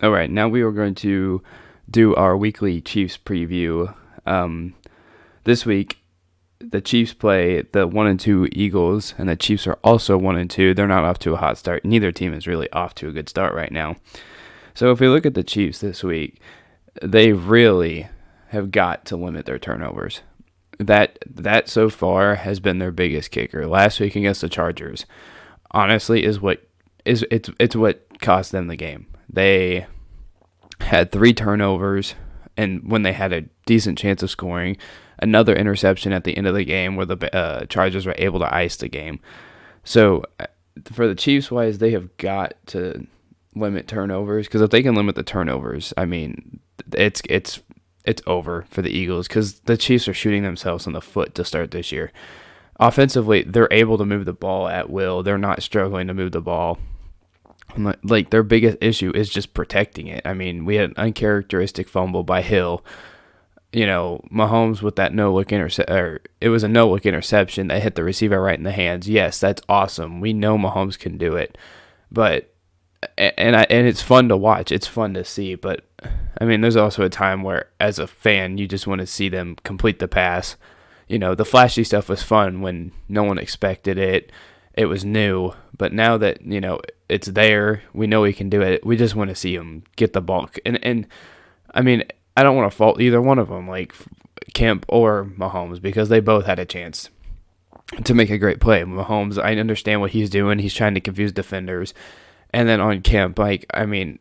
All right, now we are going to do our weekly Chiefs preview. This week, the Chiefs play the 1-2 Eagles, and the Chiefs are also 1-2. They're not off to a hot start. Neither team is really off to a good start right now. So if we look at the Chiefs this week, they really have got to limit their turnovers. That so far has been their biggest kicker. Last week against the Chargers, honestly, it's what cost them the game. They had 3 turnovers, and when they had a decent chance of scoring, another interception at the end of the game where the Chargers were able to ice the game. So for the Chiefs wise, they have got to limit turnovers, because if they can limit the turnovers, I mean, it's over for the Eagles, because the Chiefs are shooting themselves in the foot to start this year. Offensively, they're able to move the ball at will. They're not struggling to move the ball. Like, their biggest issue is just protecting it. I mean, we had an uncharacteristic fumble by Hill. Mahomes with that no-look it was a no-look interception that hit the receiver right in the hands. Yes, that's awesome. We know Mahomes can do it, but and it's fun to watch. It's fun to see, but I mean, there's also a time where, as a fan, you just want to see them complete the pass. The flashy stuff was fun when no one expected it. It was new, but now that it's there, we know he can do it. We just want to see him get the ball, and I mean, I don't want to fault either one of them, like Kemp or Mahomes, because they both had a chance to make a great play. Mahomes, I understand what he's doing. He's trying to confuse defenders. And then on Kemp, I mean,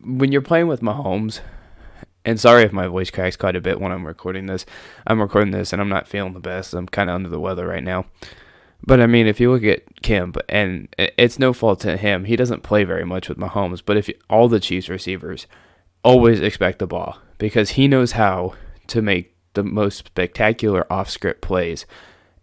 when you're playing with Mahomes, and sorry if my voice cracks quite a bit when I'm recording this. I'm recording this and I'm not feeling the best. I'm kind of under the weather right now. But I mean, if you look at Kemp, and it's no fault to him, he doesn't play very much with Mahomes. But all the Chiefs receivers always expect the ball, because he knows how to make the most spectacular off-script plays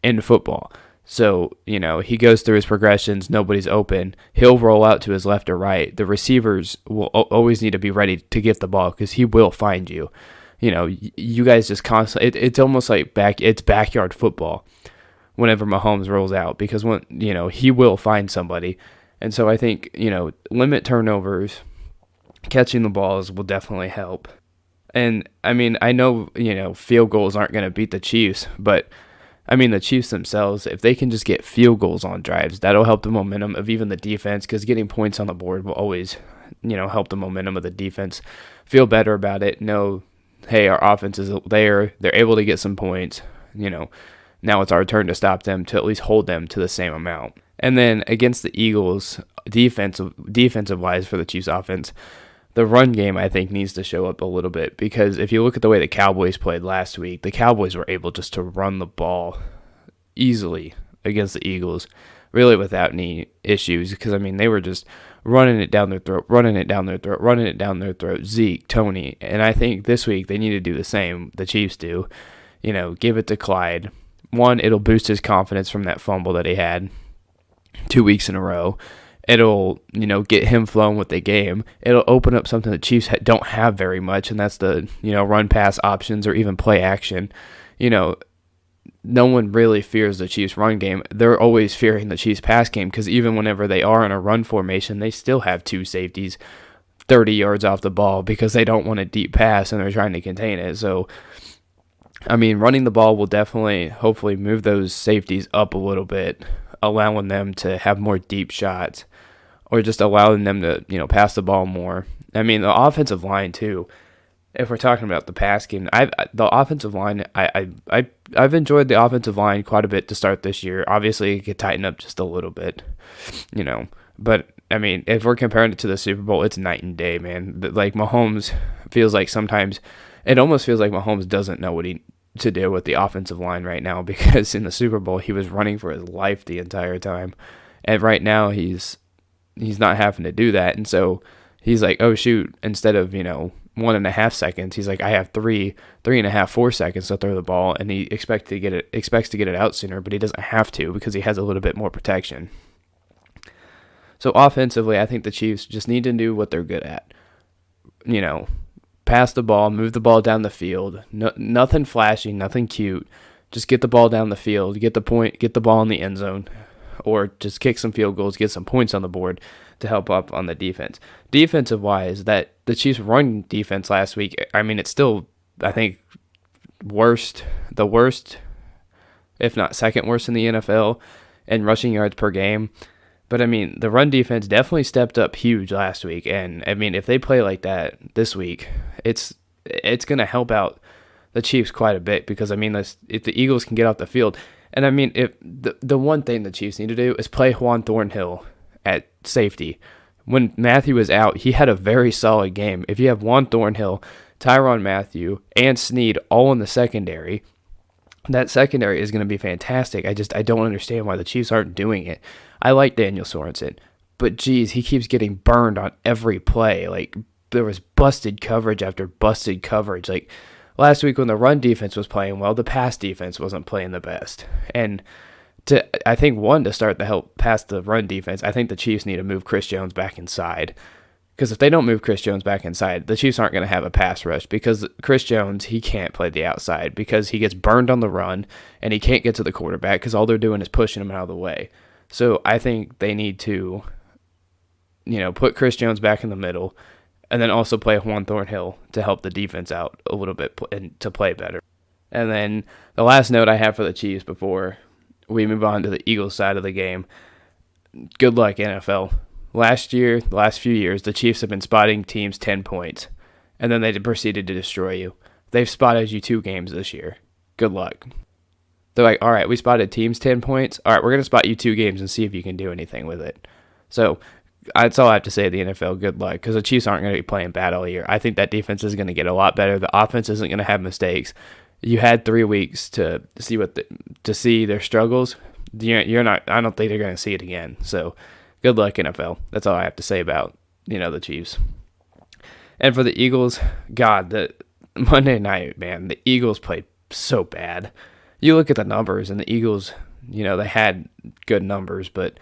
in football. So, he goes through his progressions, nobody's open. He'll roll out to his left or right. The receivers will always need to be ready to get the ball, because he will find you. You guys just constantly, it's almost like it's backyard football whenever Mahomes rolls out, because he will find somebody. And so I think, limit turnovers, catching the balls will definitely help. And I mean, I know, field goals aren't going to beat the Chiefs, but I mean, the Chiefs themselves, if they can just get field goals on drives, that'll help the momentum of even the defense, because getting points on the board will always, help the momentum of the defense feel better about it. Know, hey, our offense is there. They're able to get some points. Now it's our turn to stop them, to at least hold them to the same amount. And then against the Eagles, defensive-wise for the Chiefs offense, the run game, I think, needs to show up a little bit, because if you look at the way the Cowboys played last week, the Cowboys were able just to run the ball easily against the Eagles, really without any issues, because, I mean, they were just running it down their throat, Zeke, Tony, and I think this week they need to do the same, the Chiefs do, give it to Clyde. One, it'll boost his confidence from that fumble that he had 2 weeks in a row. It'll, get him flowing with the game. It'll open up something the Chiefs don't have very much, and that's the, run pass options or even play action. No one really fears the Chiefs run game. They're always fearing the Chiefs pass game, because even whenever they are in a run formation, they still have 2 safeties 30 yards off the ball, because they don't want a deep pass and they're trying to contain it. So, I mean, running the ball will definitely, hopefully, move those safeties up a little bit, allowing them to have more deep shots, or just allowing them to, pass the ball more. I mean, the offensive line too. If we're talking about the pass game, the offensive line, I've enjoyed the offensive line quite a bit to start this year. Obviously, it could tighten up just a little bit, But I mean, if we're comparing it to the Super Bowl, it's night and day, man. Like, Mahomes feels like sometimes, it almost feels like Mahomes doesn't know what to do with the offensive line right now, because in the Super Bowl he was running for his life the entire time, and right now he's not having to do that, and so he's like, oh shoot, instead of 1.5 seconds, he's like, I have 3.5, 4 seconds to throw the ball, and he expects to get it out sooner, but he doesn't have to, because he has a little bit more protection. So offensively, I think the Chiefs just need to do what they're good at. Pass the ball, move the ball down the field. No, nothing flashy, nothing cute. Just get the ball down the field, get the ball in the end zone, or just kick some field goals, get some points on the board. to help up on the defense. Defensive wise, that the Chiefs' run defense last week, I mean, it's still, I think, the worst, if not second worst in the NFL in rushing yards per game. But I mean, the run defense definitely stepped up huge last week, and I mean, if they play like that this week, it's going to help out the Chiefs quite a bit, because I mean, if the Eagles can get off the field, and I mean, if the one thing the Chiefs need to do is play Juan Thornhill at safety. When Matthew was out, he had a very solid game. If you have Juan Thornhill, Tyrann Mathieu, and Snead all in the secondary, that secondary is going to be fantastic. I don't understand why the Chiefs aren't doing it. I like Daniel Sorensen, but geez, he keeps getting burned on every play. Like, there was busted coverage after busted coverage. Like, last week when the run defense was playing well, the pass defense wasn't playing the best. And I think to start to help pass the run defense, I think the Chiefs need to move Chris Jones back inside. Because if they don't move Chris Jones back inside, the Chiefs aren't going to have a pass rush, because Chris Jones, he can't play the outside because he gets burned on the run and he can't get to the quarterback because all they're doing is pushing him out of the way. So I think they need to, put Chris Jones back in the middle, and then also play Juan Thornhill to help the defense out a little bit and to play better. And then the last note I have for the Chiefs before we move on to the Eagles side of the game, good luck, NFL. The last few years, the Chiefs have been spotting teams 10 points, and then they proceeded to destroy you. They've spotted you 2 games this year. Good luck. They're like, all right, we spotted teams 10 points. All right, we're going to spot you 2 games and see if you can do anything with it. So that's all I have to say at the NFL. Good luck, because the Chiefs aren't going to be playing bad all year. I think that defense is going to get a lot better. The offense isn't going to have mistakes. You had 3 weeks to see their struggles. You're not. I don't think they're going to see it again. So good luck, NFL. That's all I have to say about the Chiefs. And for the Eagles, God, the Monday night, man, the Eagles played so bad. You look at the numbers, and the Eagles, they had good numbers, but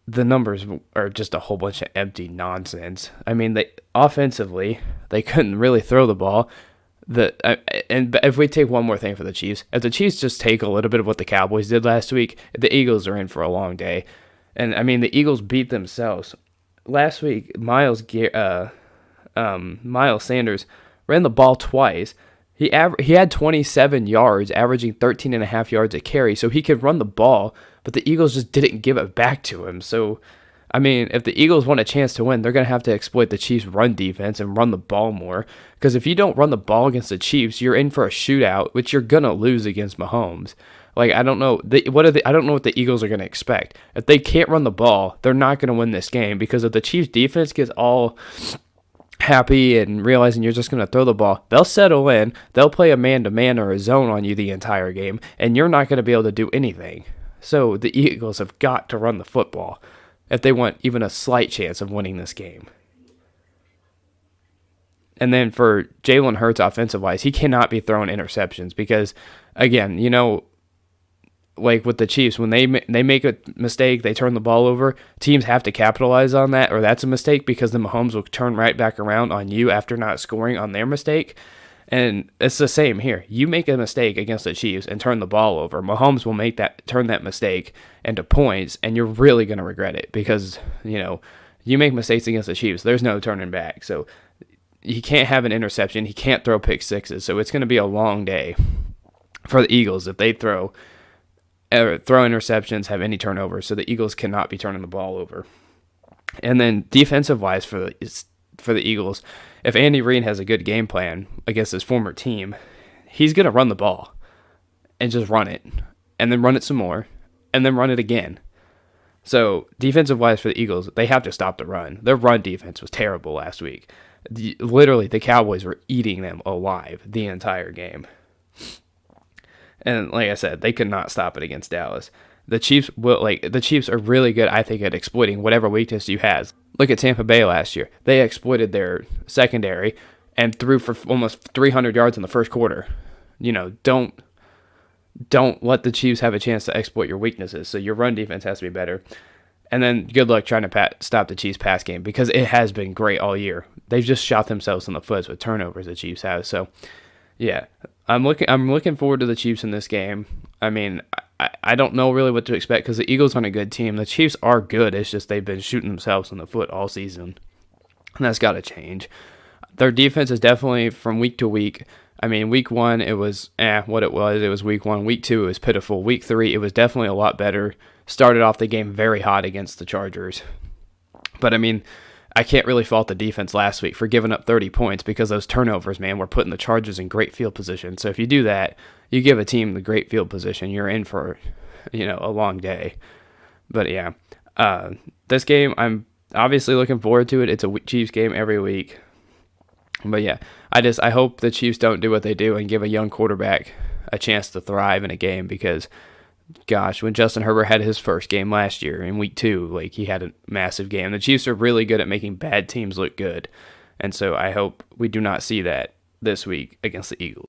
the numbers are just a whole bunch of empty nonsense. I mean, offensively, they couldn't really throw the ball. And if we take one more thing for the Chiefs, if the Chiefs just take a little bit of what the Cowboys did last week, the Eagles are in for a long day. And I mean, the Eagles beat themselves. Last week, Miles Sanders ran the ball twice. He had 27 yards, averaging 13.5 yards a carry, so he could run the ball, but the Eagles just didn't give it back to him. So, I mean, if the Eagles want a chance to win, they're going to have to exploit the Chiefs' run defense and run the ball more, because if you don't run the ball against the Chiefs, you're in for a shootout, which you're going to lose against Mahomes. Like, I don't know. I don't know what the Eagles are going to expect. If they can't run the ball, they're not going to win this game, because if the Chiefs' defense gets all happy and realizing you're just going to throw the ball, they'll settle in, they'll play a man-to-man or a zone on you the entire game, and you're not going to be able to do anything. So the Eagles have got to run the football if they want even a slight chance of winning this game. And then for Jalen Hurts offensive-wise, he cannot be throwing interceptions because, again, like with the Chiefs, when they make a mistake, they turn the ball over, teams have to capitalize on that, or that's a mistake, because then Mahomes will turn right back around on you after not scoring on their mistake. And it's the same here. You make a mistake against the Chiefs and turn the ball over, Mahomes will turn that mistake into points, and you're really going to regret it, because, you make mistakes against the Chiefs, there's no turning back. So he can't have an interception, he can't throw pick sixes, so it's going to be a long day for the Eagles if they throw interceptions, have any turnovers, so the Eagles cannot be turning the ball over. And then defensive-wise for the Eagles, if Andy Reid has a good game plan against his former team, he's going to run the ball and just run it, and then run it some more, and then run it again. So defensive-wise for the Eagles, they have to stop the run. Their run defense was terrible last week. Literally, the Cowboys were eating them alive the entire game. And like I said, they could not stop it against Dallas. The Chiefs are really good, I think, at exploiting whatever weakness you have. Look at Tampa Bay last year. They exploited their secondary and threw for almost 300 yards in the first quarter. Don't let the Chiefs have a chance to exploit your weaknesses. So your run defense has to be better. And then good luck trying to stop the Chiefs' pass game, because it has been great all year. They've just shot themselves in the foot with turnovers the Chiefs have. So, yeah, I'm looking forward to the Chiefs in this game. I mean, I don't know really what to expect because the Eagles aren't a good team. The Chiefs are good. It's just they've been shooting themselves in the foot all season, and that's got to change. Their defense is definitely from week to week. I mean, week 1, it was what it was. It was week 1. Week 2, it was pitiful. Week 3, it was definitely a lot better. Started off the game very hot against the Chargers. But, I mean, I can't really fault the defense last week for giving up 30 points because those turnovers, man, were putting the Chargers in great field position. So if you do that, you give a team the great field position, you're in for, a long day. But, yeah, this game, I'm obviously looking forward to it. It's a Chiefs game every week. But yeah, I hope the Chiefs don't do what they do and give a young quarterback a chance to thrive in a game because, gosh, when Justin Herbert had his first game last year in week 2, like he had a massive game. The Chiefs are really good at making bad teams look good. And so I hope we do not see that this week against the Eagles.